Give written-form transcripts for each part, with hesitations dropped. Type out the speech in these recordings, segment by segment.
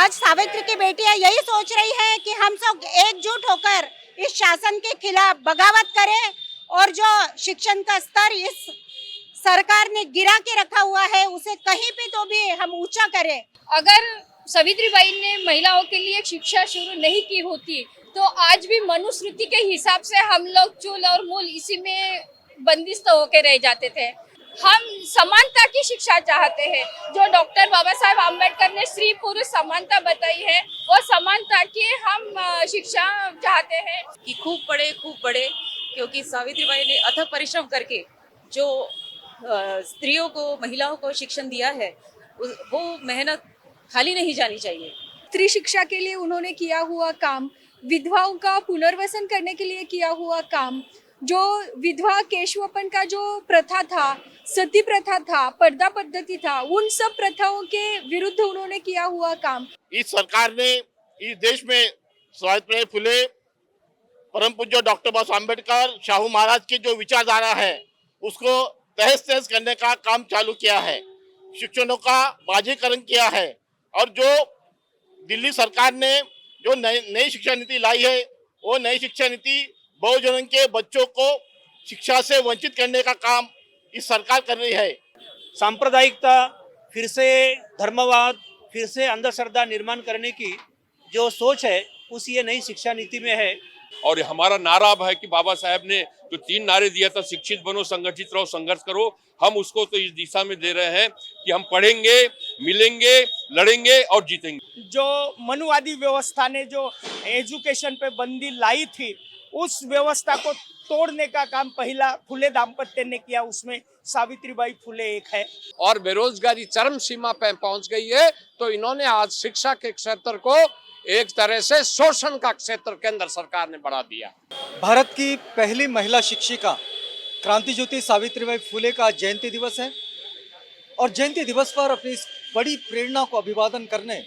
आज सावित्री की बेटियां यही सोच रही है कि हम सब एकजुट होकर इस शासन के खिलाफ बगावत करें और जो शिक्षण का स्तर इस सरकार ने गिरा के रखा हुआ है उसे कहीं पे तो भी हम ऊंचा करें। अगर सावित्रीबाई ने महिलाओं के लिए शिक्षा शुरू नहीं की होती तो आज भी मनुस्मृति के हिसाब से हम लोग चूल और मूल इसी में बंदिस्त होके रह जाते थे। हम समानता की शिक्षा चाहते हैं। जो डॉक्टर बाबा साहेब आम्बेडकर ने स्त्री पुरुष समानता बताई है वो समानता की हम शिक्षा चाहते हैं कि खूब पढ़े क्योंकि सावित्रीबाई ने अथक परिश्रम करके जो स्त्रियों को महिलाओं को शिक्षण दिया है वो मेहनत खाली नहीं जानी चाहिए। स्त्री शिक्षा के लिए उन्होंने किया हुआ काम, विधवाओं का पुनर्वसन करने के लिए किया हुआ काम, जो विधवा केशवपन का जो प्रथा था, सती प्रथा था, पर्दा पद्धति था, उन सब प्रथाओं के विरुद्ध उन्होंने किया हुआ काम। इस सरकार ने इस देश में सावित्रीबाई फुले, परम पूज्य डॉक्टर बाबा साहब अम्बेडकर, शाहू महाराज की जो विचारधारा है उसको तहस तहस करने का काम चालू किया है। शिक्षणों का बाजीकरण किया है और जो दिल्ली सरकार ने जो नई शिक्षा नीति लाई है वो नई शिक्षा नीति बहुजन के बच्चों को शिक्षा से वंचित करने का काम इस सरकार कर रही है। सांप्रदायिकता, फिर से धर्मवाद, फिर से अंधश्रद्धा निर्माण करने की जो सोच है उस ये नई शिक्षा नीति में है। और हमारा नारा अब है कि बाबा साहब ने जो 3 नारे दिया था, शिक्षित बनो, संगठित रहो, संघर्ष करो, हम उसको तो इस दिशा में दे रहे हैं कि हम पढ़ेंगे, मिलेंगे, लड़ेंगे और जीतेंगे। जो मनुवादी व्यवस्था ने जो एजुकेशन पे बंदी लाई थी उस व्यवस्था को तोड़ने का काम पहला फुले दाम्पत्य ने किया, उसमें सावित्रीबाई फुले एक है। और बेरोजगारी चरम सीमा पे पहुंच गई है तो इन्होंने आज शिक्षा के क्षेत्र को एक तरह से शोषण का क्षेत्र केंद्र सरकार ने बढ़ा दिया। भारत की पहली महिला शिक्षिका क्रांति ज्योति सावित्रीबाई फुले का जयंती दिवस है और जयंती दिवस पर अपनी इस बड़ी प्रेरणा को अभिवादन करने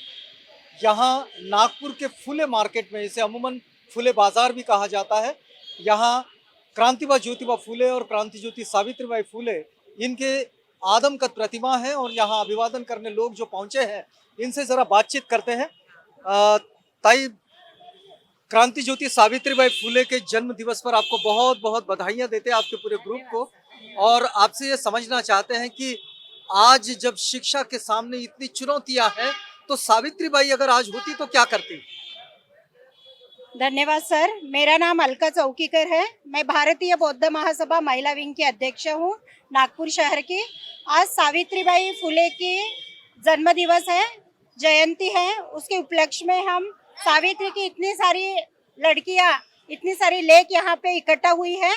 यहाँ नागपुर के फुले मार्केट में, इसे अमूमन फुले बाजार भी कहा जाता है, यहाँ क्रांतिबा ज्योतिबा फुले और क्रांति ज्योति सावित्रीबाई फुले इनके आदमकद प्रतिमा है और यहाँ अभिवादन करने लोग जो पहुँचे हैं इनसे ज़रा बातचीत करते हैं। ताई, क्रांति ज्योति सावित्रीबाई फुले के जन्म दिवस पर आपको बहुत बहुत बधाइयाँ देते हैं, आपके पूरे ग्रुप को, और आपसे ये समझना चाहते हैं कि आज जब शिक्षा के सामने इतनी चुनौतियां हैं तो सावित्रीबाई अगर आज होती तो क्या करती? धन्यवाद सर, मेरा नाम अलका चौकीकर है। मैं भारतीय बौद्ध महासभा महिला विंग की अध्यक्ष हूँ नागपुर शहर की। आज सावित्रीबाई फुले की जन्म दिवस है, जयंती है। उसके उपलक्ष्य में हम सावित्री की इतनी सारी लड़कियां, इतनी सारी लेक यहाँ पे इकट्ठा हुई है।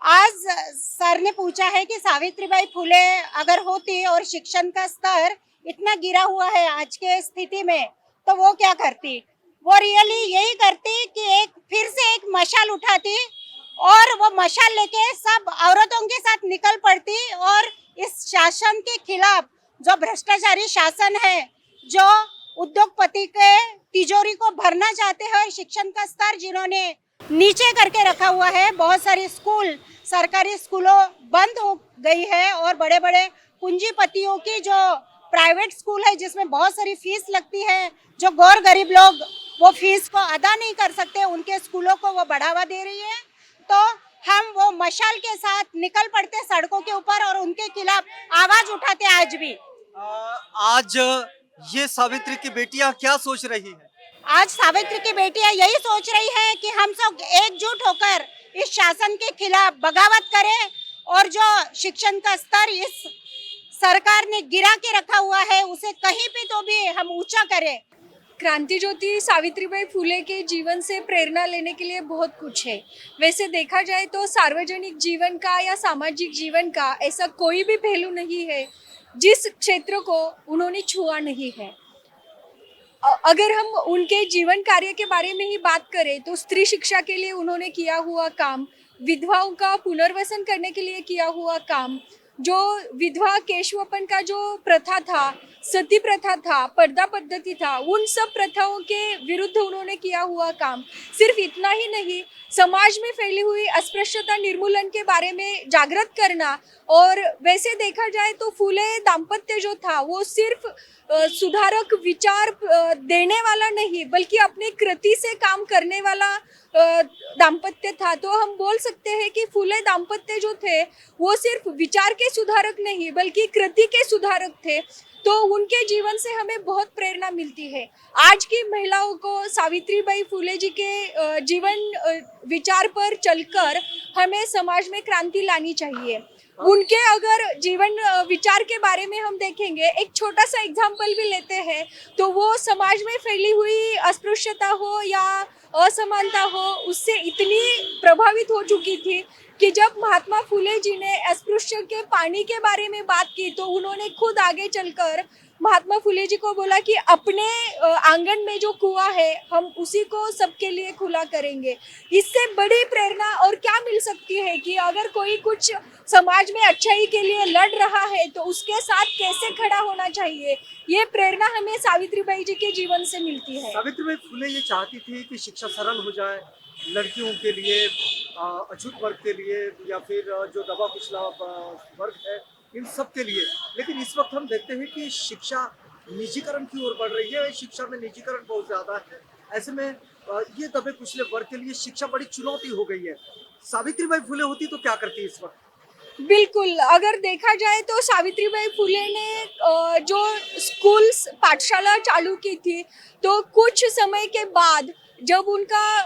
आज सर ने पूछा है कि सावित्रीबाई फुले अगर होती और शिक्षण का स्तर इतना गिरा हुआ है आज के स्थिति में तो वो क्या करती। वो रियली यही करती कि फिर से एक मशाल उठाती और वो मशाल लेके सब औरतों के साथ निकल पड़ती और इस शासन के खिलाफ, जो भ्रष्टाचारी शासन है, जो उद्योगपति के तिजोरी को भरना चाहते हैं और शिक्षण का स्तर जिन्होंने नीचे करके रखा हुआ है, बहुत सारे स्कूल, सरकारी स्कूलों बंद हो गई है और बड़े बड़े पूंजीपतियों की जो प्राइवेट स्कूल है जिसमें बहुत सारी फीस लगती है, जो गौर गरीब लोग वो फीस को अदा नहीं कर सकते, उनके स्कूलों को वो बढ़ावा दे रही है। तो हम वो मशाल के साथ निकल पड़ते सड़कों के ऊपर और उनके खिलाफ आवाज उठाते। आज भी आज ये सावित्री की बेटियां क्या सोच रही है? आज सावित्री की बेटियां यही सोच रही है कि हम सब एकजुट होकर इस शासन के खिलाफ बगावत करें और जो शिक्षण का स्तर इस सरकार ने गिरा के रखा हुआ है उसे कहीं पे तो भी हम ऊंचा करें। क्रांति ज्योति सावित्रीबाई फुले के जीवन से प्रेरणा लेने के लिए बहुत कुछ है। वैसे देखा जाए तो सार्वजनिक जीवन का या सामाजिक जीवन का ऐसा कोई भी पहलू नहीं है जिस क्षेत्र को उन्होंने छुआ नहीं है। अगर हम उनके जीवन कार्य के बारे में ही बात करें तो स्त्री शिक्षा के लिए उन्होंने किया हुआ काम, विधवाओं का पुनर्वसन करने के लिए किया हुआ काम, जो विधवा केशवपन का जो प्रथा था, सती प्रथा था, पर्दा पद्धति था, उन सब प्रथाओं के विरुद्ध उन्होंने किया हुआ काम। सिर्फ इतना ही नहीं, समाज में फैली हुई अस्पृश्यता निर्मूलन के बारे में जागृत करना। और वैसे देखा जाए तो फूले दाम्पत्य जो था वो सिर्फ सुधारक विचार देने वाला नहीं, बल्कि अपनी कृति से काम करने वाला दाम्पत्य था। तो हम बोल सकते हैं कि फूले दाम्पत्य जो थे वो सिर्फ विचार के सुधारक नहीं बल्कि कृति के सुधारक थे। तो उनके जीवन से हमें बहुत प्रेरणा मिलती है। आज की महिलाओं को सावित्रीबाई फुले जी के जीवन विचार पर चलकर हमें समाज में क्रांति लानी चाहिए। उनके अगर जीवन विचार के बारे में हम देखेंगे, एक छोटा सा एग्जाम्पल भी लेते हैं तो वो समाज में फैली हुई अस्पृश्यता हो या असमानता हो, उससे इतनी प्रभावित हो चुकी थी कि जब महात्मा फुले जी ने अस्पृश्य के पानी के बारे में बात की तो उन्होंने खुद आगे चलकर महात्मा फुले जी को बोला कि अपने आंगन में जो कुआं है हम उसी को सबके लिए खुला करेंगे। इससे बड़ी प्रेरणा और क्या मिल सकती है कि अगर कोई कुछ समाज में अच्छाई के लिए लड़ रहा है तो उसके साथ कैसे खड़ा होना चाहिए, ये प्रेरणा हमें सावित्रीबाई जी के जीवन से मिलती है। सावित्रीबाई फुले ये चाहती थी कि शिक्षा सरल हो जाए लड़कियों के लिए, अछूत वर्ग के लिए या फिर जो दबा कुचला वर्ग है, इन सब के लिए। लेकिन इस वक्त हम देखते हैं कि शिक्षा निजीकरण की ओर बढ़ रही है, शिक्षा में निजीकरण बहुत ज्यादा है। ऐसे में ये दबे कुचले वर्ग के लिए शिक्षा बड़ी चुनौती हो गई है। सावित्रीबाई फुले होती तो क्या करती इस वक्त? बिल्कुल, अगर देखा जाए तो सावित्रीबाई फुले ने जो स्कूल पाठशाला चालू की थी तो कुछ समय के बाद जब उनका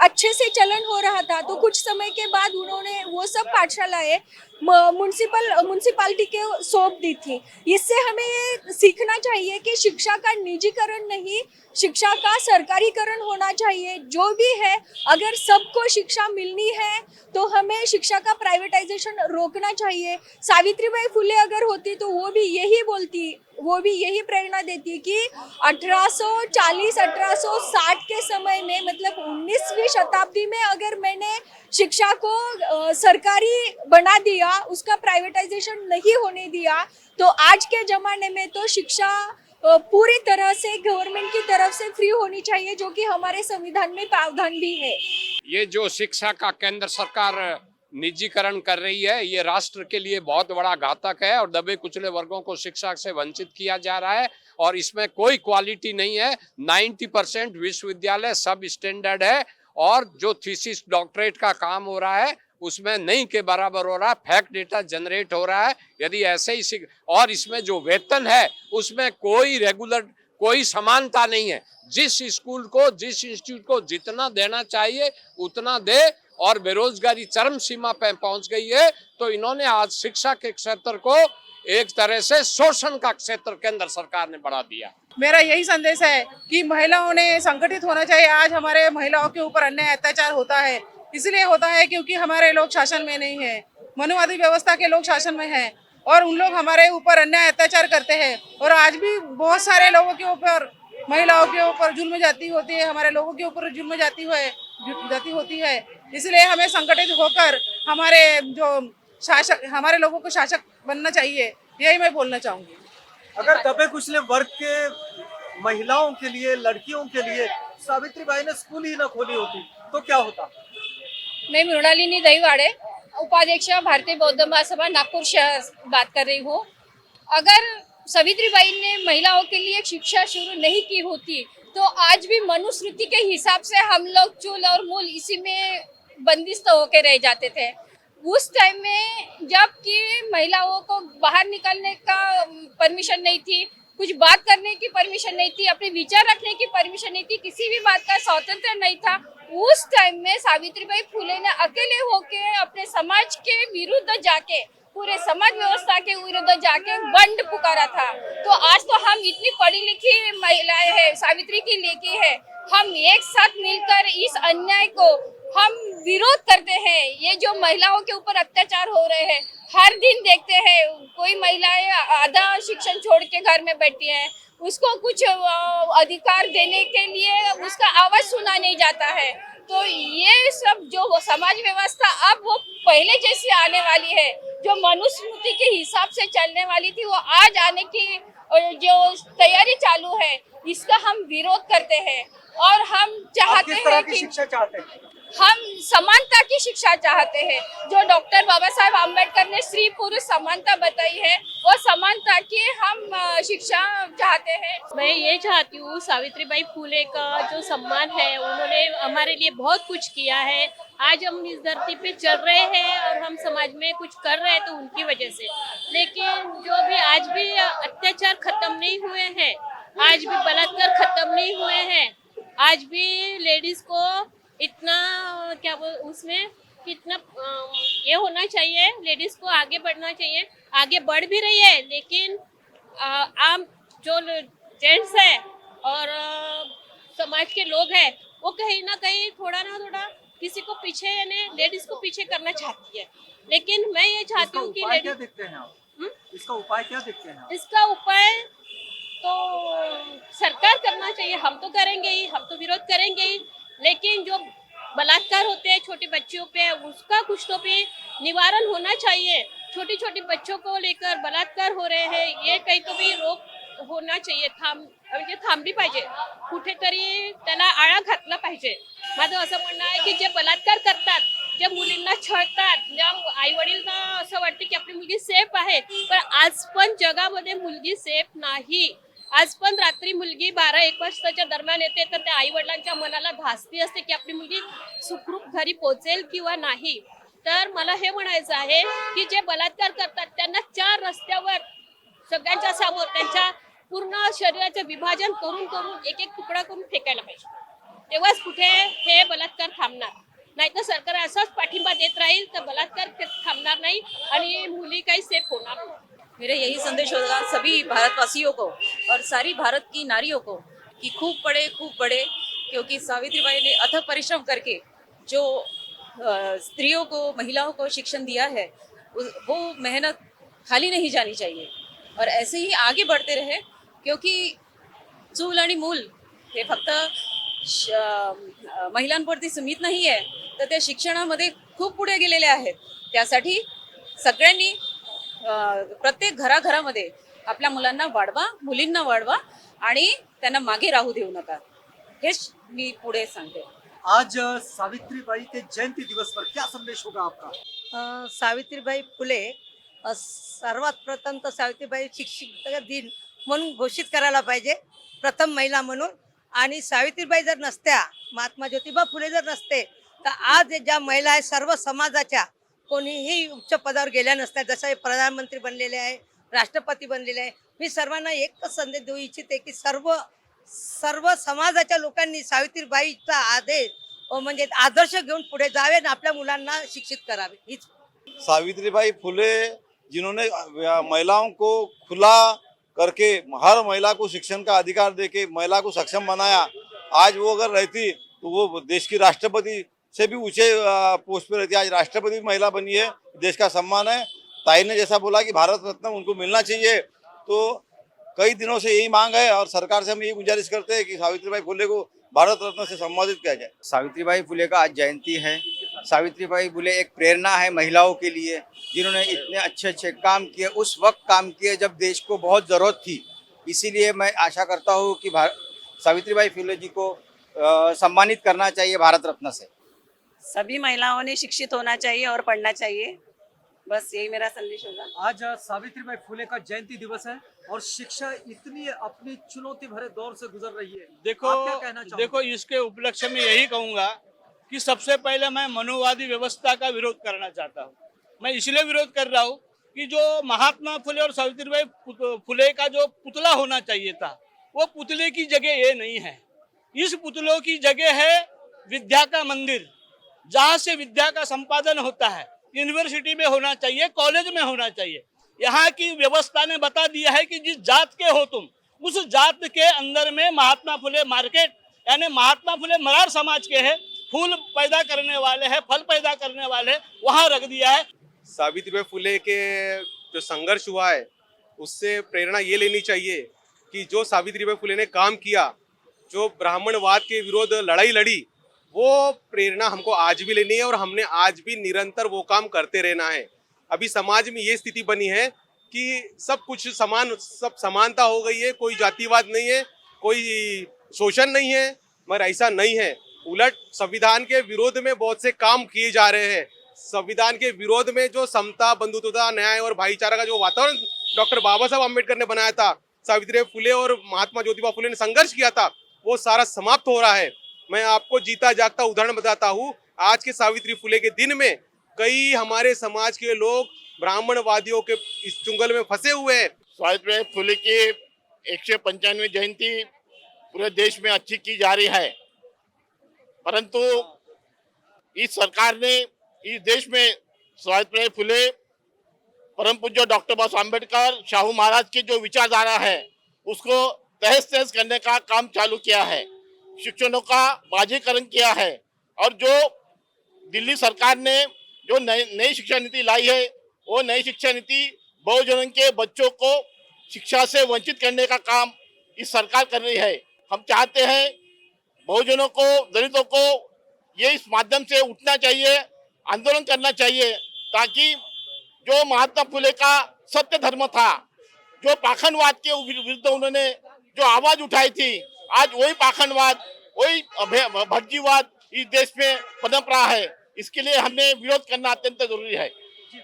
अच्छे से चलन हो रहा था तो कुछ समय के बाद उन्होंने वो सब पाठशालाएं म्युनिसिपालिटी के सौंप दी थी। इससे हमें ये सीखना चाहिए कि शिक्षा का निजीकरण नहीं, शिक्षा का सरकारीकरण होना चाहिए। जो भी है, अगर सबको शिक्षा मिलनी है तो हमें शिक्षा का प्राइवेटाइजेशन रोकना चाहिए। सावित्रीबाई फुले अगर होती तो वो भी यही बोलती, वो भी यही प्रेरणा देती कि 1840-1860 के समय में, मतलब 19वीं शताब्दी में अगर मैंने शिक्षा को सरकारी बना दिया, उसका प्राइवेटाइजेशन नहीं होने दिया, तो आज के जमाने में तो शिक्षा पूरी तरह से गवर्नमेंट की तरफ से फ्री होनी चाहिए, जो कि हमारे संविधान में प्रावधान भी है। ये जो शिक्षा का केंद्र सरकार निजीकरण कर रही है, ये राष्ट्र के लिए बहुत बड़ा घातक है और दबे कुचले वर्गों को शिक्षा से वंचित किया जा रहा है और इसमें कोई क्वालिटी नहीं है। 90% विश्वविद्यालय सब स्टैंडर्ड है और जो थीसिस डॉक्टरेट का काम हो रहा है उसमें नहीं के बराबर हो रहा है, फैक्ट डेटा जनरेट हो रहा है। यदि ऐसे ही और इसमें जो वेतन है उसमें कोई रेगुलर, कोई समानता नहीं है। जिस स्कूल को, जिस इंस्टीट्यूट को जितना देना चाहिए उतना दे और बेरोजगारी चरम सीमा पे पहुंच गई है। तो इन्होंने आज शिक्षा के क्षेत्र को एक तरह से शोषण का क्षेत्र केंद्र सरकार ने बढ़ा दिया। मेरा यही संदेश है कि महिलाओं ने संगठित होना चाहिए। आज हमारे महिलाओं के ऊपर अन्याय अत्याचार होता है, इसलिए होता है क्योंकि हमारे लोग शासन में नहीं है, मनुवादी व्यवस्था के लोग शासन में हैं और उन लोग हमारे ऊपर अन्याय अत्याचार करते हैं। और आज भी बहुत सारे लोगों के ऊपर, महिलाओं के ऊपर जुल्म जाती होती है, हमारे लोगों के ऊपर जुल्म जाती होती है। इसलिए हमें संगठित होकर हमारे जो शासक, हमारे लोगों को शासक बनना चाहिए, यही मैं बोलना चाहूंगी। अगर दबे कुचले वर्ग के महिलाओं के लिए, लड़कियों के लिए सावित्रीबाई ने स्कूल ही न खोली होती तो क्या होता? मैं मृणालिनी दहीवाड़े, उपाध्यक्ष भारतीय बौद्ध महासभा नागपुर शहर बात कर रही हूँ। अगर सावित्रीबाई ने महिलाओं के लिए शिक्षा शुरू नहीं की होती तो आज भी मनुस्मृति के हिसाब से हम लोग चूल और मूल इसी में बंदिस्त होके रह जाते थे। उस टाइम में जबकि महिलाओं को बाहर निकलने का परमिशन नहीं थी, कुछ बात करने की परमिशन नहीं थी, अपने विचार रखने की परमिशन नहीं थी, किसी भी बात का स्वतंत्र नहीं था। उस टाइम में सावित्रीबाई फुले ने अकेले होके अपने समाज के विरुद्ध जाके, पूरे समाज व्यवस्था के विरुद्ध जाके बंड पुकारा था। तो आज तो हम इतनी पढ़ी लिखी महिलाएं हैं, सावित्री की लेकी है, हम एक साथ मिलकर इस अन्याय को हम विरोध करते हैं। ये जो महिलाओं के ऊपर अत्याचार हो रहे हैं, हर दिन देखते हैं, कोई महिलाएं आधा शिक्षण छोड़ के घर में बैठी हैं, उसको कुछ अधिकार देने के लिए उसका आवाज सुना नहीं जाता है। तो ये सब जो समाज व्यवस्था अब वो पहले जैसी आने वाली है, जो मनुस्मृति के हिसाब से चलने वाली थी, वो आज आने की जो तैयारी चालू है, इसका हम विरोध करते हैं। और हम आप चाहते किस तरह हैं की कि शिक्षा चाहते हैं? हम समानता की शिक्षा चाहते हैं। जो डॉक्टर बाबा साहेब आम्बेडकर ने स्त्री पुरुष समानता बताई है, वो समानता की हम शिक्षा चाहते हैं। मैं ये चाहती हूँ सावित्रीबाई फुले का जो सम्मान है, उन्होंने हमारे लिए बहुत कुछ किया है। आज हम इस धरती पे चल रहे हैं और हम समाज में कुछ कर रहे हैं तो उनकी वजह से। लेकिन जो भी आज भी अत्याचार खत्म नहीं हुए हैं, आज भी बलात्कार खत्म नहीं हुए हैं, आज भी लेडीज को इतना क्या बोल उसमें कितना ये होना चाहिए, लेडीज को आगे बढ़ना चाहिए, आगे बढ़ भी रही है। लेकिन आम जो जेंट्स है और समाज के लोग हैं, वो कहीं ना कहीं थोड़ा ना थोड़ा किसी को पीछे यानी लेडीज को पीछे करना चाहती है। लेकिन मैं ये चाहती हूँ कि क्या देखते हैं आप? इसका उपाय क्या देखते हैं आप? इसका उपाय तो सरकार करना चाहिए। हम तो करेंगे ही, हम तो विरोध करेंगे ही, लेकिन जो बलात्कार होते हैं छोटे बच्चियों पे, उसका कुछ तो भी निवारण होना चाहिए। छोटी छोटी बच्चों को लेकर बलात्कार हो रहे हैं, ये कहीं तो भी रोक होना चाहिए, म्हणजे थांबली पाहिजे, कुठेतरी त्याला आळा घातला पाहिजे। माझं असं म्हणणं आहे की जे बलात्कार करतात, जे मुलींना छळतात, ज्या आई वडीलना असं वाटतं की आपली मुलगी सेफ आहे, पण आज पण जगामध्ये मुलगी सेफ नाही। आज पण रात्री मुलगी 12-1 वाजताच्या दरम्यान येते, तर त्या आई वडिलांच्या मनाला धास्ती असते की आपली मुलगी सुखरूप घरी पोहोचेल किंवा नाही। तर मला हे म्हणायचं आहे की जे बलात्कार करतात त्यांना 4 रस्त्यावर सगळ्यांच्या समोर त्यांच्या पूर्ण शरीराचं विभाजन करून करून एक एक तुकडा करून फेकायला पाहिजे, तेव्हाच कुठे हे बलात्कार थांबणार। नाहीतर सरकार असाच पाठिंबा देत राहील तर बलात्कार थांबणार नाही आणि मुली काही सेफ होणार नाही। मेरा यही संदेश होगा सभी भारतवासियों को और सारी भारत की नारियों को कि खूब पढ़े, क्योंकि सावित्रीबाई ने अथक परिश्रम करके जो स्त्रियों को, महिलाओं को शिक्षण दिया है, वो मेहनत खाली नहीं जानी चाहिए और ऐसे ही आगे बढ़ते रहे। क्योंकि चूल आणि मूल हे फक्त महिलांवरती सीमित नाही आहे, तर त्या शिक्षणामध्ये खूप पुढे गेलेले आहेत। त्यासाठी सगळ्यांनी प्रत्येक घराघरामध्ये आपल्या मुलांना वाढवा, मुलींना वाढवा आणि त्यांना मागे राहू देऊ नका, हेच मी पुढे सांगते। आज सावित्रीबाई के जयंती दिवस पर क्या संदेश होगा आपका? सावित्रीबाई फुले सर्वात प्रथम तर सावित्रीबाई शिक्षक दिन म्हणून घोषित करायला पाहिजे, प्रथम महिला म्हणून। आणि सावित्रीबाई जर नसत्या, महात्मा ज्योतिबा फुले जर नसते, तर आज ज्या महिला आहे सर्व समाजाच्या कोणीही उच्च पदावर गेल्या नसत्या। जसं प्रधानमंत्री बनलेले आहे, राष्ट्रपती बनलेले आहे। मी सर्वांना एकच संदेश देऊ इच्छिते की सर्व समाजाच्या लोकांनी सावित्रीबाईचा म्हणजे आदर्श घेऊन पुढे जावे आणि आपल्या मुलांना शिक्षित करावे। हीच सावित्रीबाई फुले जिन्होंने महिलाओं को खुला करके हर महिला को शिक्षण का अधिकार देके महिला को सक्षम बनाया, आज वो अगर रहती तो वो देश की राष्ट्रपति से भी ऊंचे पोस्ट पे रहती। आज राष्ट्रपति महिला बनी है, देश का सम्मान है। ताई ने जैसा बोला कि भारत रत्न उनको मिलना चाहिए, तो कई दिनों से यही मांग है और सरकार से हम यही गुजारिश करते हैं कि सावित्रीबाई फुले को भारत रत्न से सम्मानित किया जाए। सावित्रीबाई फुले का आज जयंती है। सावित्रीबाई फुले एक प्रेरणा है महिलाओं के लिए, जिन्होंने इतने अच्छे अच्छे काम किए, उस वक्त काम किए जब देश को बहुत ज़रूरत थी। इसीलिए मैं आशा करता हूँ कि सावित्रीबाई फुले जी को सम्मानित करना चाहिए भारत रत्न से। सभी महिलाओं ने शिक्षित होना चाहिए और पढ़ना चाहिए, बस यही मेरा संदेश होगा। आज सावित्रीबाई फुले का जयंती दिवस है और शिक्षा इतनी अपनी चुनौती भरे दौर से गुजर रही है। आप क्या कहना चाहोगे? देखो इसके उपलक्ष्य में यही कहूँगा कि सबसे पहले मैं मनुवादी व्यवस्था का विरोध करना चाहता हूँ। मैं इसलिए विरोध कर रहा हूँ कि जो महात्मा फुले और सावित्रीबाई फुले का जो पुतला होना चाहिए था, वो पुतले की जगह ये नहीं है। इस पुतलों की जगह है विद्या का मंदिर, जहाँ से विद्या का संपादन होता है। यूनिवर्सिटी में होना चाहिए, कॉलेज में होना चाहिए। यहाँ की व्यवस्था ने बता दिया है कि जिस जात के हो तुम, उस जात के अंदर में महात्मा फुले मार्केट, यानी महात्मा फुले मरार समाज के हैं, फूल पैदा करने वाले हैं, फल पैदा करने वाले, वहाँ रख दिया है। सावित्रीबाई फुले के जो संघर्ष हुआ है, उससे प्रेरणा ये लेनी चाहिए कि जो सावित्रीबाई फुले ने काम किया, जो ब्राह्मणवाद के विरोध लड़ाई लड़ी, वो प्रेरणा हमको आज भी लेनी है और हमने आज भी निरंतर वो काम करते रहना है। अभी समाज में ये स्थिति बनी है कि सब कुछ समान, सब समानता हो गई है, कोई जातिवाद नहीं है, कोई शोषण नहीं है, मगर ऐसा नहीं है। उलट संविधान के विरोध में बहुत से काम किए जा रहे हैं। संविधान के विरोध में जो समता, बंधुत्वता, न्याय और भाईचारा का जो वातावरण डॉक्टर बाबा साहब अम्बेडकर ने बनाया था, सावित्रीबाई फुले और महात्मा ज्योतिबा फुले ने संघर्ष किया था, वो सारा समाप्त हो रहा है। मैं आपको जीता जागता उदाहरण बताता हूँ। आज के सावित्री फुले के दिन में कई हमारे समाज के लोग ब्राह्मणवादियों के इस चुंगल में फंसे हुए हैं। सावित्रीबाई फुले की 195वीं जयंती पूरे देश में अच्छी की जा रही है, परंतु इस सरकार ने इस देश में सावित्रीबाई फुले, परम पूज्य डॉक्टर बाबा साहब अम्बेडकर, शाहू महाराज की जो विचारधारा है उसको तहस नहस करने का काम चालू किया है। शिक्षकों का बाजीकरण किया है और जो दिल्ली सरकार ने जो नई शिक्षा नीति लाई है, वो नई शिक्षा नीति बहुजनों के बच्चों को शिक्षा से वंचित करने का काम इस सरकार कर रही है। हम चाहते हैं बहुजनों को, दलितों को ये इस माध्यम से उठना चाहिए, आंदोलन करना चाहिए, ताकि जो महात्मा फुले का सत्य धर्म था, जो पाखंडवाद के विरुद्ध उन्होंने जो आवाज उठाई थी, आज वही पाखंडवाद, वही भटजीवाद इस देश में पनप रहा है। इसके लिए हमने विरोध करना अत्यंत जरुरी है।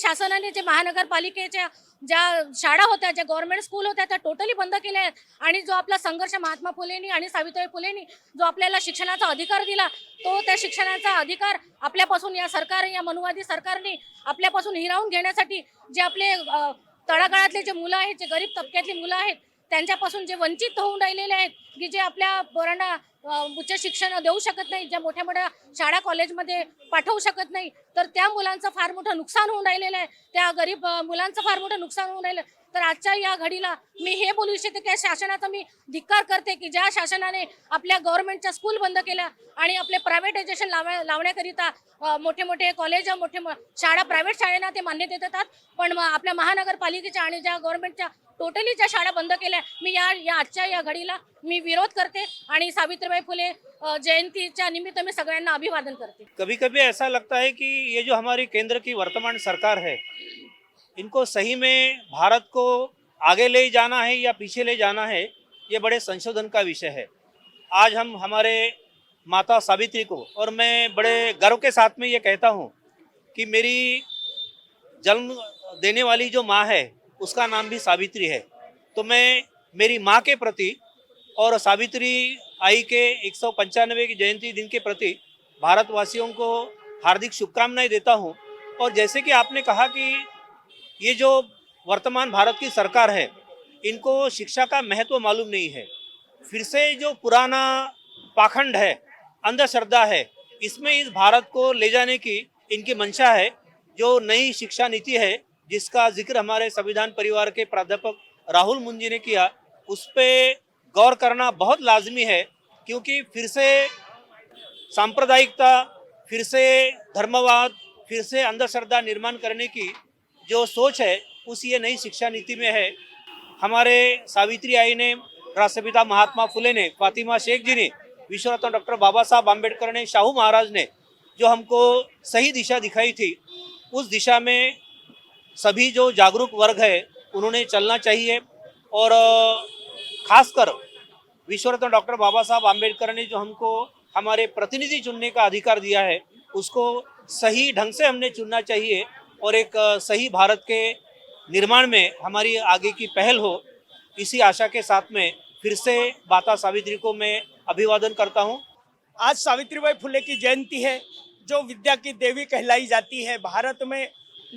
शासनाने जे महानगरपालिकेच्या ज्या शाळा होत्या, ज्या गव्हर्नमेंट स्कूल होत्या, त्या टोटली बंद केल्या आहेत आणि जो आपला संघर्ष महात्मा फुलेंनी आणि सावित्रीबाई फुलेंनी जो आपल्याला शिक्षणाचा अधिकार दिला, तो त्या शिक्षणाचा अधिकार आपल्यापासून या सरकार, या मनुवादी सरकारने आपल्यापासून हिरावून घेण्यासाठी जे आपले तळागाळातले जे मुलं आहेत, जे गरीब तबक्यातली मुलं आहेत, त्यांच्यापासून जे वंचित होऊन राहिलेले आहेत, की जे आपल्या पोरांना उच्च शिक्षण देऊ शकत नाही, ज्या मोठ्या मोठ्या शाळा कॉलेजमध्ये पाठवू शकत नाही, तर त्या मुलांचं फार मोठं नुकसान होऊन राहिलेलं आहे, त्या गरीब मुलांचं फार मोठं नुकसान होऊन राहिलं। तर आजच्या या घडीला मी हे बोलू इच्छिते की शासनाचा मी धिक्कार करते की ज्या शासनाने आपल्या गव्हर्नमेंटच्या स्कूल बंद केल्या आणि आपले प्रायव्हेटायझेशन लावण्याकरिता मोठे मोठे कॉलेज, मोठे शाळा, प्रायव्हेट शाळांना ते मान्यता देतात, पण आपल्या महानगरपालिकेच्या आणि ज्या गव्हर्नमेंटच्या टोटली ज्या शाळा बंद केल्या, मी या आजच्या या घडीला मी विरोध करते आणि सावित्रीबाई फुले जयंतीच्या निमित्त मी सगळ्यांना अभिवादन करते। कभी कभी ऐसा लगता है कि ये जो हमारी केंद्र की वर्तमान सरकार है, इनको सही में भारत को आगे ले जाना है या पीछे ले जाना है, ये बड़े संशोधन का विषय है। आज हम हमारे माता सावित्री को, और मैं बड़े गर्व के साथ में ये कहता हूँ कि मेरी जन्म देने वाली जो माँ है उसका नाम भी सावित्री है, तो मैं मेरी माँ के प्रति और सावित्री आई के 195 की जयंती दिन के प्रति भारतवासियों को हार्दिक शुभकामनाएं देता हूँ। और जैसे कि आपने कहा कि ये जो वर्तमान भारत की सरकार है, इनको शिक्षा का महत्व मालूम नहीं है। फिर से जो पुराना पाखंड है, अंधश्रद्धा है, इसमें इस भारत को ले जाने की इनकी मंशा है। जो नई शिक्षा नीति है, जिसका जिक्र हमारे संविधान परिवार के प्राध्यापक राहुल मुंजी ने किया, उस पर गौर करना बहुत लाजमी है, क्योंकि फिर से सांप्रदायिकता, फिर से धर्मवाद, फिर से अंधश्रद्धा निर्माण करने की जो सोच है, उस ये नई शिक्षा नीति में है। हमारे सावित्री आई ने, राष्ट्रपिता महात्मा फुले ने, फातिमा शेख जी ने, विश्वरत्न डॉक्टर बाबा साहब आम्बेडकर ने, शाहू महाराज ने जो हमको सही दिशा दिखाई थी, उस दिशा में सभी जो जागरूक वर्ग है उन्होंने चलना चाहिए। और खासकर विश्वरत्न डॉक्टर बाबा साहब आम्बेडकर ने जो हमको हमारे प्रतिनिधि चुनने का अधिकार दिया है, उसको सही ढंग से हमने चुनना चाहिए और एक सही भारत के निर्माण में हमारी आगे की पहल हो। इसी आशा के साथ में फिर से माता सावित्री को मैं अभिवादन करता हूँ। आज सावित्रीबाई फुले की जयंती है, जो विद्या की देवी कहलाई जाती है। भारत में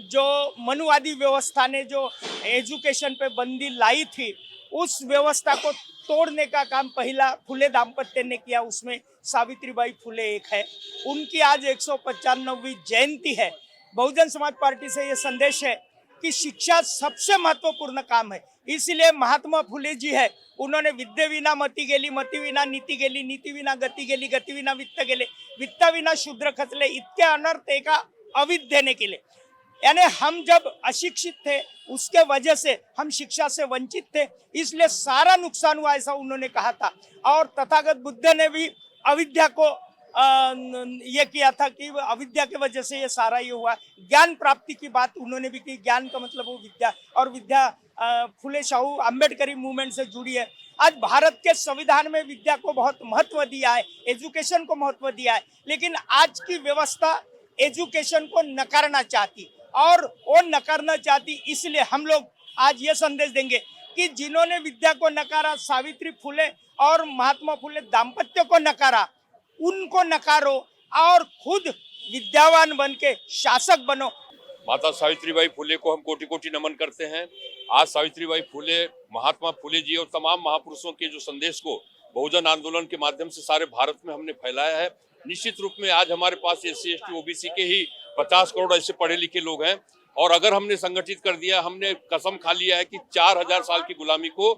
जो मनुवादी व्यवस्था ने जो एजुकेशन पे बंदी लाई थी, उस व्यवस्था को तोड़ने का काम पहला फुले दाम्पत्य ने किया, उसमें सावित्रीबाई फुले एक है। उनकी आज 195वीं जयंती है। बहुजन समाज पार्टी से ये संदेश है कि शिक्षा सबसे महत्वपूर्ण काम है। इसलिए महात्मा फुले जी है, उन्होंने विद्ये विना मती गेली, मती विना नीति गेली, नीति विना गती गेली, गती विना वित्त गेले, वित्त विना शूद्र खचले, इतके अनर्थ एका अविद्येने केले। यानी हम जब अशिक्षित थे, उसके वजह से हम शिक्षा से वंचित थे, इसलिए सारा नुकसान हुआ, ऐसा उन्होंने कहा था। और तथागत बुद्ध ने भी अविद्या को ये किया था कि अविद्या की वजह से ये सारा ये हुआ। ज्ञान प्राप्ति की बात उन्होंने भी की। ज्ञान का मतलब वो विद्या, और विद्या फुले शाहू अम्बेडकरी मूवमेंट से जुड़ी है। आज भारत के संविधान में विद्या को बहुत महत्व दिया है, एजुकेशन को महत्व दिया है, लेकिन आज की व्यवस्था एजुकेशन को नकारना चाहती, और वो नकारना चाहती। इसलिए हम लोग आज ये संदेश देंगे कि जिन्होंने विद्या को नकारा, सावित्री फुले और महात्मा फुले दाम्पत्य को नकारा, उनको नकारो और खुद विद्यावान बन के शासक बनो। माता सावित्रीबाई फुले को हम कोटि कोटि नमन करते हैं। आज सावित्रीबाई फुले, महात्मा फुले जी और तमाम महापुरुषों के जो संदेश को बहुजन आंदोलन के माध्यम से सारे भारत में हमने फैलाया है। निश्चित रूप में आज हमारे पास SC ST OBC के ही 50 करोड़ ऐसे पढ़े लिखे लोग हैं, और अगर हमने संगठित कर दिया, हमने कसम खा लिया है कि 4000 साल की गुलामी को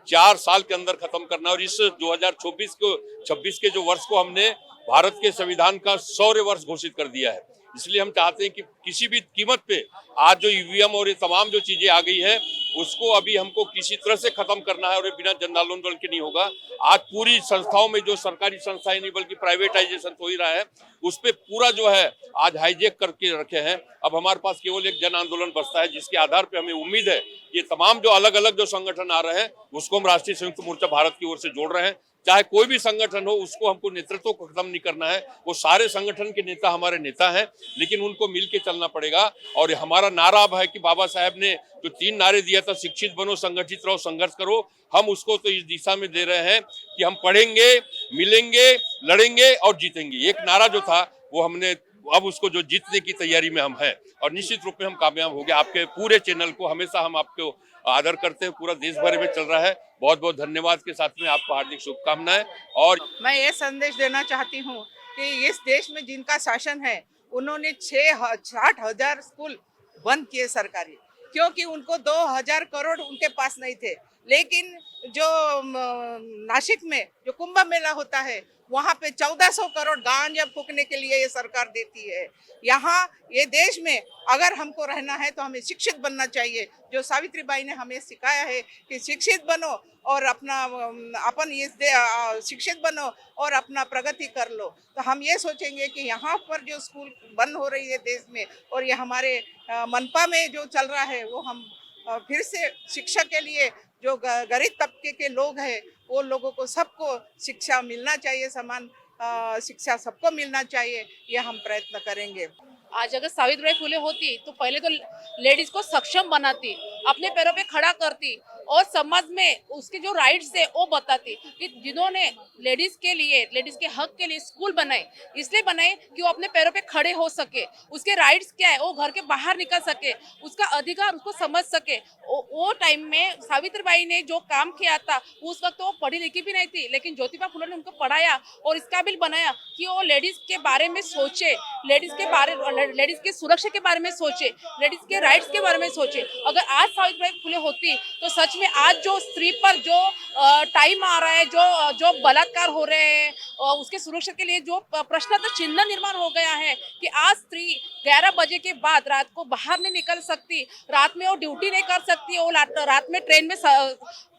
4 साल के अंदर खत्म करना। और इस 2026 के जो वर्ष को हमने भारत के संविधान का 100वें वर्ष घोषित कर दिया है। इसलिए हम चाहते हैं कि किसी भी कीमत पे आज जो EVM और ये तमाम जो चीजें आ गई है, उसको अभी हमको किसी तरह से खत्म करना है, और ये बिना जन आंदोलन के नहीं होगा। आज पूरी संस्थाओं में जो सरकारी संस्थाएं नहीं बल्कि प्राइवेटाइजेशन हो ही रहा है, उस पे पूरा जो है आज हाईजेक करके रखे हैं। अब हमारे पास केवल एक जन आंदोलन बचता है, जिसके आधार पे हमें उम्मीद है ये तमाम जो अलग अलग जो संगठन आ रहे हैं उसको हम राष्ट्रीय संयुक्त मोर्चा भारत की ओर से जोड़ रहे हैं। चाहे कोई भी संगठन हो, उसको हमको नेतृत्व को खत्म नहीं करना है। वो सारे संगठन के नेता हमारे नेता हैं, लेकिन उनको मिलके चलना पड़ेगा। और हमारा नारा अब है कि बाबा साहब ने जो 3 नारे दिया था, शिक्षित बनो, संगठित रहो, संघर्ष करो, हम उसको तो इस दिशा में दे रहे हैं कि हम पढ़ेंगे, मिलेंगे, लड़ेंगे और जीतेंगे। एक नारा जो था वो हमने अब उसको जो जीतने की तैयारी में हम हैं, और निश्चित रूप में हम कामयाब हो गए। आपके पूरे चैनल को हमेशा हम आपको आदर करते हैं, पूरा देश भर में चल रहा है। बहुत बहुत धन्यवाद के साथ में आपको हार्दिक शुभकामनाएं। और मैं ये संदेश देना चाहती हूँ कि इस देश में जिनका शासन है, उन्होंने 60,000 स्कूल बंद किए सरकारी, क्योंकि उनको 2000 करोड़ उनके पास नहीं थे। लेकिन जो नासिक में जो कुंभ मेला होता है, वहाँ पे 1400 करोड़ गांजा फूकने के लिए ये सरकार देती है। यहाँ ये देश में अगर हमको रहना है तो हमें शिक्षित बनना चाहिए। जो सावित्रीबाई ने हमें सिखाया है कि शिक्षित बनो और शिक्षित बनो और अपना प्रगति कर लो। तो हम ये सोचेंगे कि यहाँ पर जो स्कूल बंद हो रही है देश में, और ये हमारे मनपा में जो चल रहा है, वो हम फिर से शिक्षा के लिए जो गरीब तबके के लोग हैं, वो लोगों को सबको शिक्षा मिलना चाहिए, समान शिक्षा सबको मिलना चाहिए। ये हम प्रयत्न करेंगे। आज अगर सावित्रीबाई फुले होती तो पहले तो लेडीज को सक्षम बनाती, अपने पैरों पे खड़ा करती, और समाज में उसके जो राइट्स है वो बताती। कि जिन्होंने लेडीज के हक के लिए स्कूल बनाए, इसलिए बनाए कि वो अपने पैरों पे खड़े हो सके, उसके राइट्स क्या है वो घर के बाहर निकल सके, उसका अधिकार उसको समझ सके। वो टाइम में सावित्रीबाई ने जो काम किया था, उस वक्त वो पढ़ी लिखी भी नहीं थी, लेकिन ज्योतिबा फुले ने उनको पढ़ाया और इस काबिल बनाया कि वो लेडीज के बारे में सोचे, लेडीज की सुरक्षा के बारे में सोचे, लेडीज के राइट्स के बारे में सोचे। अगर आज सावित्रीबाई फुले होती तो सच में आज जो स्त्री पर जो टाइम आ रहा है, जो बलात्कार हो रहे हैं, उसके सुरक्षा के लिए जो प्रश्न चिन्ह निर्माण हो गया है कि आज स्त्री 11 बजे के बाद रात को बाहर नहीं निकल सकती, रात में वो ड्यूटी नहीं कर सकती, वो रात में ट्रेन में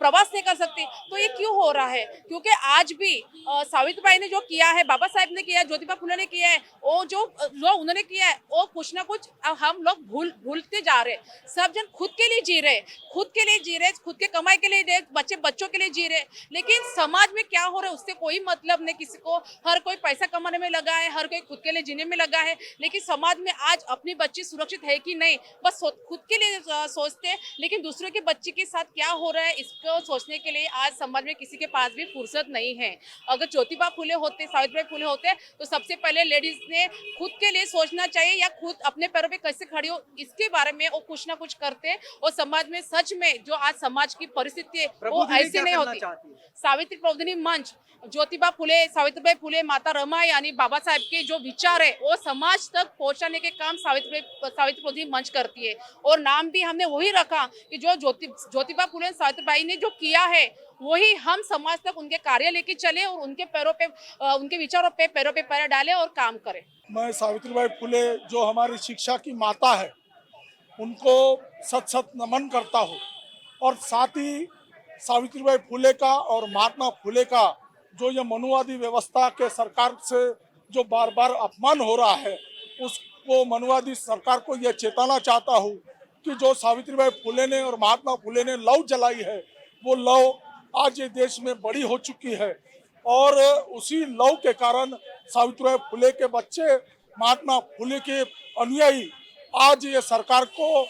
प्रवास नहीं कर सकती। तो ये क्यों हो रहा है? क्योंकि आज भी सावित्रीबाई ने जो किया है, बाबा साहेब ने किया है, ज्योतिबा फुले ने किया है, वो जो उन्होंने किया है, वो कुछ ना कुछ हम लोग भूलते जा रहे। सब जन खुद के लिए जी रहे, खुद के कमाई के लिए, बच्चों के लिए जी रहे, लेकिन समाज में क्या हो रहा है उससे कोई मतलब नहीं किसी को। हर कोई पैसा कमाने में लगा है, हर कोई खुद के लिए जीने में लगा है, लेकिन समाज में आज अपनी बच्ची सुरक्षित है कि नहीं, बस खुद के लिए सोचते हैं, लेकिन दूसरों के बच्चे के साथ क्या हो रहा है इसको सोचने के लिए आज समाज में किसी के पास भी फुर्सत नहीं है। अगर ज्योतिबा फुले होते, सावित्रीबाई फुले होते, तो सबसे पहले लेडीज ने खुद के लिए सोचना चाहिए, या खुद अपने पैरों पे कैसे खड़ी हो इसके बारे में वो कुछ ना कुछ करते, और समाज में सच में जो आज समाज की परिस्थिति है वो ऐसी नहीं होती। सावित्री प्रबोधिनी मंच, ज्योतिबा फुले, सावित्रीबाई फुले, माता रमा यानी बाबा साहेब के जो विचार है वो समाज तक पहुंचाने के काम सावित्री प्रबोधिनी मंच करती है। और नाम भी हमने वही रखा कि जो ज्योतिबा फुले, सावित्रीबाई ने जो किया है वही हम समाज तक उनके कार्य लेके चले, और उनके पैरों पे, उनके विचारों पे पैरों पे पैर डाले और काम करें। मैं सावित्रीबाई फुले जो हमारी शिक्षा की माता है, उनको सत नमन करता हूँ। और साथ ही सावित्रीबाई फुले का और महात्मा फुले का जो ये मनुवादी व्यवस्था के सरकार से जो बार बार अपमान हो रहा है उसको मनुवादी सरकार को यह चेताना चाहता हूँ कि जो सावित्रीबाई फुले ने और महात्मा फुले ने लौ जलाई है वो लौ आज ये देश में बड़ी हो चुकी है और उसी लौ के कारण सावित्रीबाई फुले के बच्चे महात्मा फुले के अनुयायी आज ये सरकार को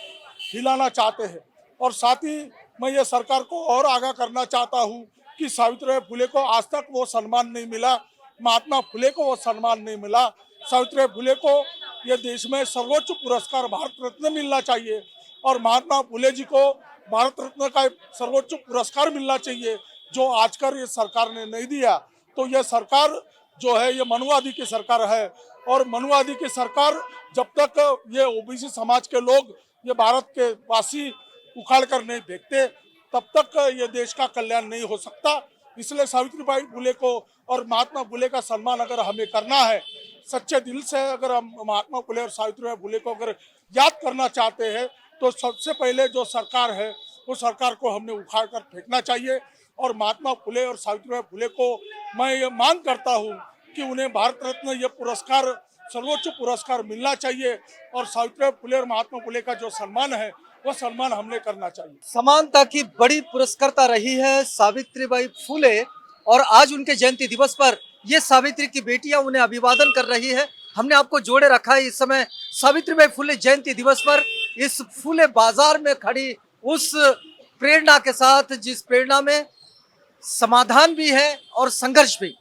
हिलाना चाहते हैं। और साथ ही मैं ये सरकार को और आगाह करना चाहता हूँ कि सावित्रीबाई फुले को आज तक वो सम्मान नहीं मिला, महात्मा फुले को वो सम्मान नहीं मिला। सावित्रीबाई फुले को ये देश में सर्वोच्च पुरस्कार भारत रत्न मिलना चाहिए और महात्मा फुले जी को भारत रत्न का सर्वोच्च पुरस्कार मिलना चाहिए, जो आजकल ये सरकार ने नहीं दिया। तो ये सरकार जो है ये मनुवादी की सरकार है और मनुवादी की सरकार जब तक ये ओबीसी समाज के लोग ये भारत के वासी उखाड़ कर नहीं फेंकते तब तक ये देश का कल्याण नहीं हो सकता। इसलिए सावित्रीबाई फुले को और महात्मा फुले का सम्मान अगर हमें करना है, सच्चे दिल से अगर हम महात्मा फुले और सावित्रीबाई फुले को अगर याद करना चाहते हैं तो सबसे पहले जो सरकार है वो सरकार को हमने उखाड़ कर फेंकना चाहिए। और महात्मा फुले और सावित्रीबाई फुले को मैं ये मांग करता हूँ कि उन्हें भारत रत्न ये पुरस्कार सर्वोच्च पुरस्कार मिलना चाहिए और सावित्रीबाई फुले और महात्मा फुले का जो सम्मान है वो सम्मान हमने करना चाहिए। समानता की बड़ी पुरस्कर्ता रही है सावित्रीबाई फुले और आज उनके जयंती दिवस पर ये सावित्री की बेटियां उन्हें अभिवादन कर रही है। हमने आपको जोड़े रखा है इस समय सावित्रीबाई फुले जयंती दिवस पर इस फुले बाजार में खड़ी उस प्रेरणा के साथ, जिस प्रेरणा में समाधान भी है और संघर्ष भी।